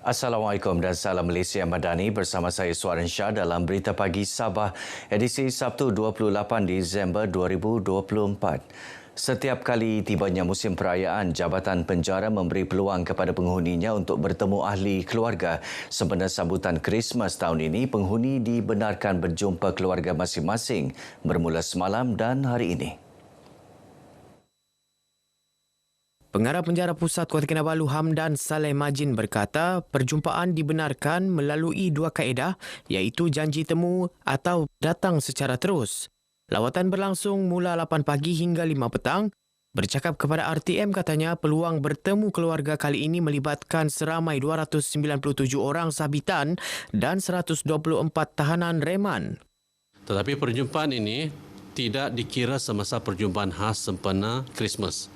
Assalamualaikum dan salam Malaysia Madani, bersama saya Suaran Shah dalam Berita Pagi Sabah edisi Sabtu 28 Disember 2024. Setiap kali tibanya musim perayaan, Jabatan Penjara memberi peluang kepada penghuninya untuk bertemu ahli keluarga. Sempena sambutan Krismas tahun ini, penghuni dibenarkan berjumpa keluarga masing-masing bermula semalam dan hari ini. Pengarah Penjara Pusat Kota Kinabalu Hamdan Saleh Majin berkata perjumpaan dibenarkan melalui dua kaedah iaitu janji temu atau datang secara terus. Lawatan berlangsung mula 8 pagi hingga 5 petang. Bercakap kepada RTM katanya peluang bertemu keluarga kali ini melibatkan seramai 297 orang sabitan dan 124 tahanan reman. Tetapi perjumpaan ini tidak dikira semasa perjumpaan khas sempena Krismas.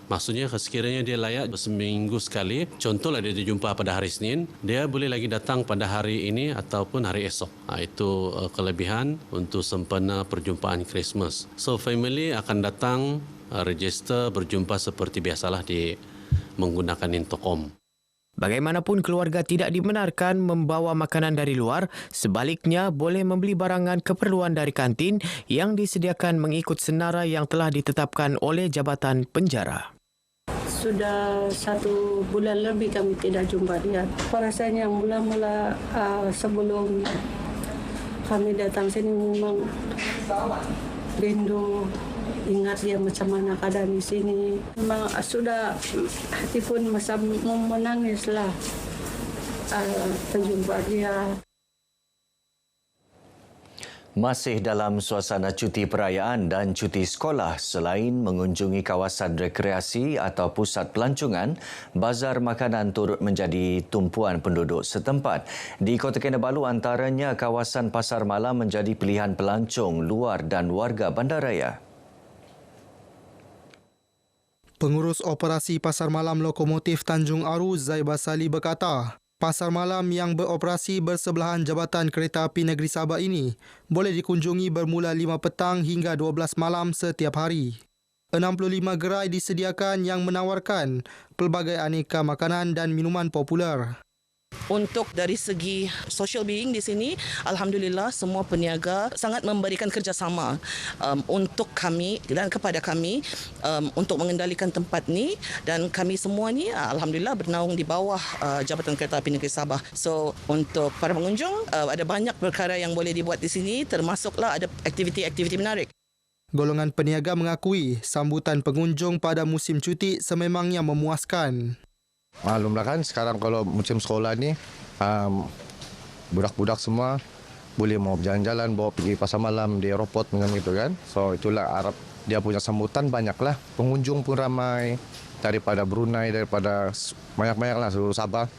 Maksudnya sekiranya dia layak seminggu sekali, contohlah dia jumpa pada hari Senin, dia boleh lagi datang pada hari ini ataupun hari esok. Itu kelebihan untuk sempena perjumpaan Krismas. So family akan datang, register, berjumpa seperti biasalah di menggunakan Intercom. Bagaimanapun keluarga tidak dibenarkan membawa makanan dari luar, sebaliknya boleh membeli barangan keperluan dari kantin yang disediakan mengikut senarai yang telah ditetapkan oleh Jabatan Penjara. Sudah 1 bulan lebih kami tidak jumpa dia. Rasanya mula-mula sebelum kami datang sini memang rindu, ingat dia macam mana keadaan di sini. Memang sudah hati pun masa menangislah terjumpa dia. Masih dalam suasana cuti perayaan dan cuti sekolah, selain mengunjungi kawasan rekreasi atau pusat pelancongan, bazar makanan turut menjadi tumpuan penduduk setempat. Di Kota Kinabalu antaranya kawasan pasar malam menjadi pilihan pelancong luar dan warga bandaraya. Pengurus operasi Pasar Malam Lokomotif Tanjung Aru, Zai Basali berkata, pasar malam yang beroperasi bersebelahan Jabatan Kereta Api Negeri Sabah ini boleh dikunjungi bermula 5 petang hingga 12 malam setiap hari. 65 gerai disediakan yang menawarkan pelbagai aneka makanan dan minuman popular. Untuk dari segi social being di sini, alhamdulillah semua peniaga sangat memberikan kerjasama untuk kami dan kepada kami untuk mengendalikan tempat ni, dan kami semua ni alhamdulillah bernaung di bawah Jabatan Kereta Api Negeri Sabah. So untuk para pengunjung ada banyak perkara yang boleh dibuat di sini, termasuklah ada aktiviti-aktiviti menarik. Golongan peniaga mengakui sambutan pengunjung pada musim cuti sememangnya memuaskan. Maklumlah kan sekarang kalau musim sekolah ni budak-budak semua boleh mau jalan-jalan, bawa pergi pasar malam di aeroport dengan gitu kan. So itulah Arab, dia punya sambutan banyaklah. Pengunjung pun ramai daripada Brunei, daripada banyak-banyaklah seluruh Sabah.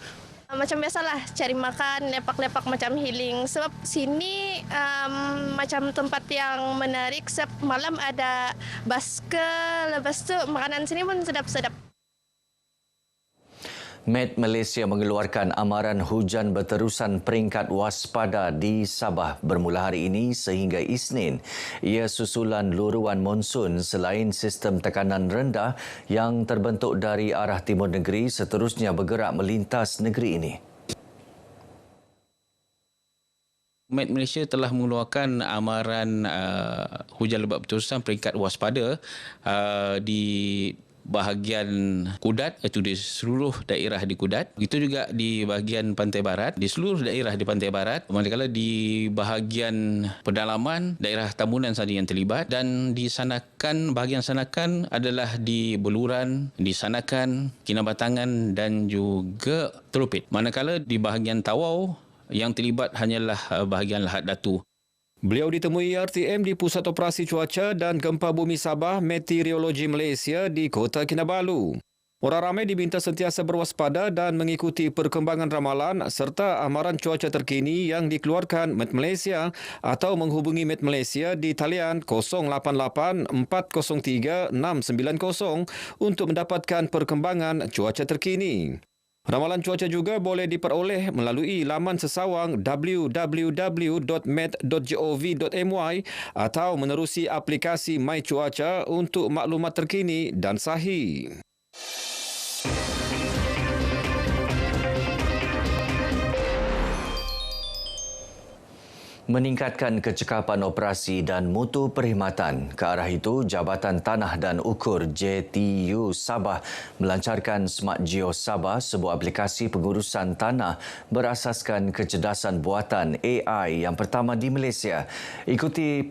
Macam biasalah, cari makan, lepak-lepak macam healing. Sebab sini macam tempat yang menarik. Sebab malam ada basket, lepas tu makanan sini pun sedap-sedap. Met Malaysia mengeluarkan amaran hujan berterusan peringkat waspada di Sabah bermula hari ini sehingga Isnin. Ia susulan luruan monsun selain sistem tekanan rendah yang terbentuk dari arah timur negeri seterusnya bergerak melintas negeri ini. Met Malaysia telah mengeluarkan amaran hujan lebat berterusan peringkat waspada di bahagian Kudat, iaitu di seluruh daerah di Kudat. Begitu juga di bahagian pantai barat, di seluruh daerah di pantai barat. Manakala di bahagian pedalaman, daerah Tambunan sahaja yang terlibat, dan di Sanakan, bahagian Sanakan adalah di Beluran, di Sanakan, Kinabatangan dan juga Telupit. Manakala di bahagian Tawau yang terlibat hanyalah bahagian Lahad Datu. Beliau ditemui RTM di Pusat Operasi Cuaca dan Gempa Bumi Sabah Meteorologi Malaysia di Kota Kinabalu. Orang ramai diminta sentiasa berwaspada dan mengikuti perkembangan ramalan serta amaran cuaca terkini yang dikeluarkan Met Malaysia atau menghubungi Met Malaysia di talian 088 403 690 untuk mendapatkan perkembangan cuaca terkini. Ramalan cuaca juga boleh diperoleh melalui laman sesawang www.met.gov.my atau menerusi aplikasi My Cuaca untuk maklumat terkini dan sahih. meningkatkan kecekapan operasi dan mutu perkhidmatan. Ke arah itu, Jabatan Tanah dan Ukur JTU Sabah melancarkan Smart Geo Sabah, sebuah aplikasi pengurusan tanah berasaskan kecerdasan buatan AI yang pertama di Malaysia. Ikuti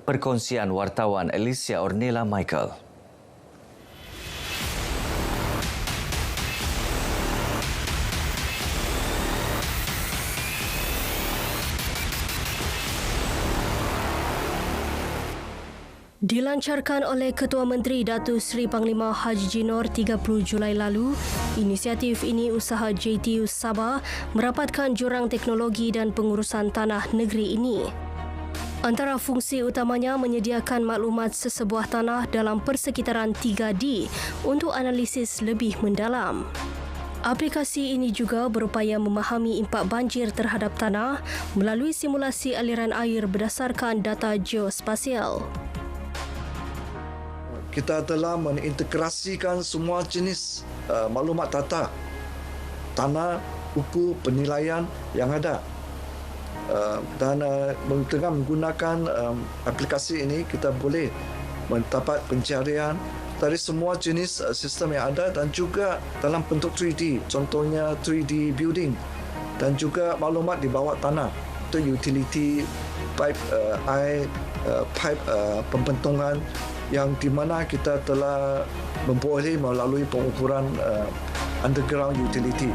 perkongsian wartawan Alicia Ornella Michael. Dilancarkan oleh Ketua Menteri Datuk Seri Panglima Haji Jinor 30 Julai lalu, inisiatif ini usaha JTU Sabah merapatkan jurang teknologi dan pengurusan tanah negeri ini. Antara fungsi utamanya menyediakan maklumat sesebuah tanah dalam persekitaran 3D untuk analisis lebih mendalam. Aplikasi ini juga berupaya memahami impak banjir terhadap tanah melalui simulasi aliran air berdasarkan data geospasial. Kita telah mengintegrasikan semua jenis maklumat data, tanah, ukur, penilaian yang ada. Dan dengan menggunakan aplikasi ini, kita boleh mendapat pencarian dari semua jenis sistem yang ada dan juga dalam bentuk 3D, contohnya 3D building dan juga maklumat di bawah tanah, itu utility, pipe air, pipe pembentungan yang di mana kita telah memperoleh melalui pengukuran underground utility.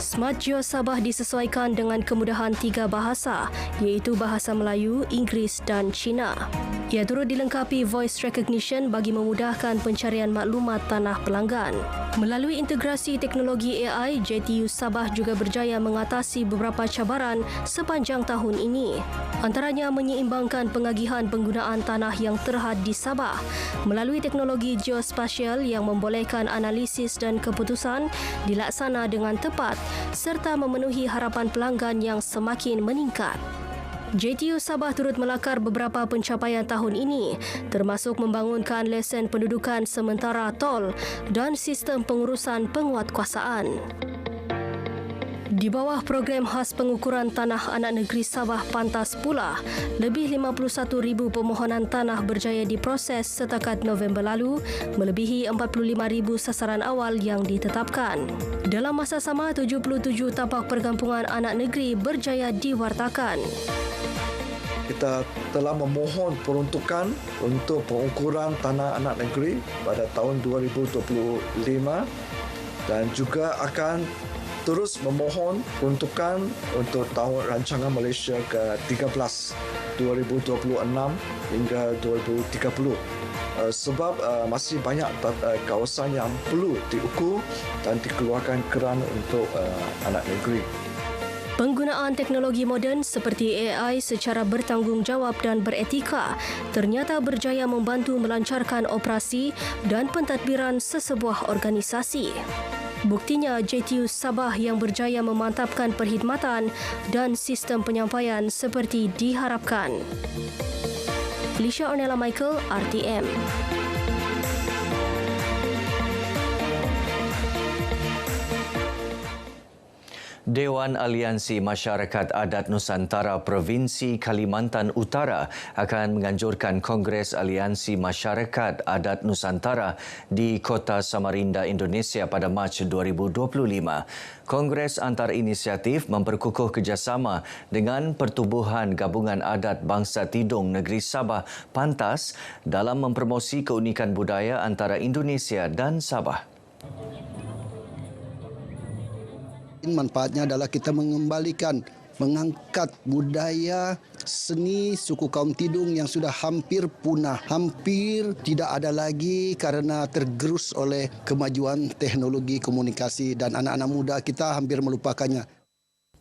Smart Geo Sabah disesuaikan dengan kemudahan 3 bahasa, iaitu bahasa Melayu, Inggeris dan Cina. Ia turut dilengkapi voice recognition bagi memudahkan pencarian maklumat tanah pelanggan. Melalui integrasi teknologi AI, JTU Sabah juga berjaya mengatasi beberapa cabaran sepanjang tahun ini. Antaranya menyeimbangkan pengagihan penggunaan tanah yang terhad di Sabah melalui teknologi geospasial yang membolehkan analisis dan keputusan dilaksana dengan tepat serta memenuhi harapan pelanggan yang semakin meningkat. JTU Sabah turut melakar beberapa pencapaian tahun ini, termasuk membangunkan lesen pendudukan sementara tol dan sistem pengurusan penguatkuasaan. Di bawah program khas pengukuran tanah anak negeri Sabah Pantas pula, lebih 51,000 permohonan tanah berjaya diproses setakat November lalu, melebihi 45,000 sasaran awal yang ditetapkan. Dalam masa sama, 77 tapak perkampungan anak negeri berjaya diwartakan. Kita telah memohon peruntukan untuk pengukuran tanah anak negeri pada tahun 2025 dan juga akan terus memohon peruntukan untuk tahun rancangan Malaysia ke-13 2026 hingga 2030 sebab masih banyak kawasan yang perlu diukur dan dikeluarkan keran untuk anak negeri. Penggunaan teknologi moden seperti AI secara bertanggungjawab dan beretika ternyata berjaya membantu melancarkan operasi dan pentadbiran sesebuah organisasi. Buktinya, JTU Sabah yang berjaya memantapkan perkhidmatan dan sistem penyampaian seperti diharapkan. Alicia Ornella Michael, RTM. Dewan Aliansi Masyarakat Adat Nusantara Provinsi Kalimantan Utara akan menganjurkan Kongres Aliansi Masyarakat Adat Nusantara di Kota Samarinda, Indonesia pada Mac 2025. Kongres antarinisiatif memperkukuh kerjasama dengan Pertubuhan Gabungan Adat Bangsa Tidung Negeri Sabah Pantas dalam mempromosi keunikan budaya antara Indonesia dan Sabah. Manfaatnya adalah kita mengangkat budaya seni suku kaum Tidung yang sudah hampir punah, hampir tidak ada lagi karena tergerus oleh kemajuan teknologi komunikasi dan anak-anak muda kita hampir melupakannya.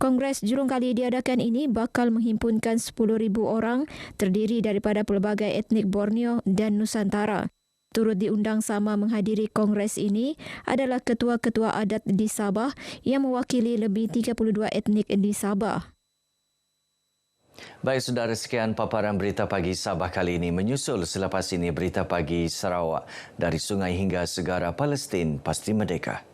Kongres Jurong kali diadakan ini bakal menghimpunkan 10,000 orang terdiri daripada pelbagai etnik Borneo dan Nusantara. Turut diundang sama menghadiri kongres ini adalah ketua-ketua adat di Sabah yang mewakili lebih 32 etnik di Sabah. Baik, saudara, sekian paparan berita pagi Sabah kali ini. Menyusul selepas ini berita pagi Sarawak. Dari sungai hingga segara Palestin, pasti merdeka.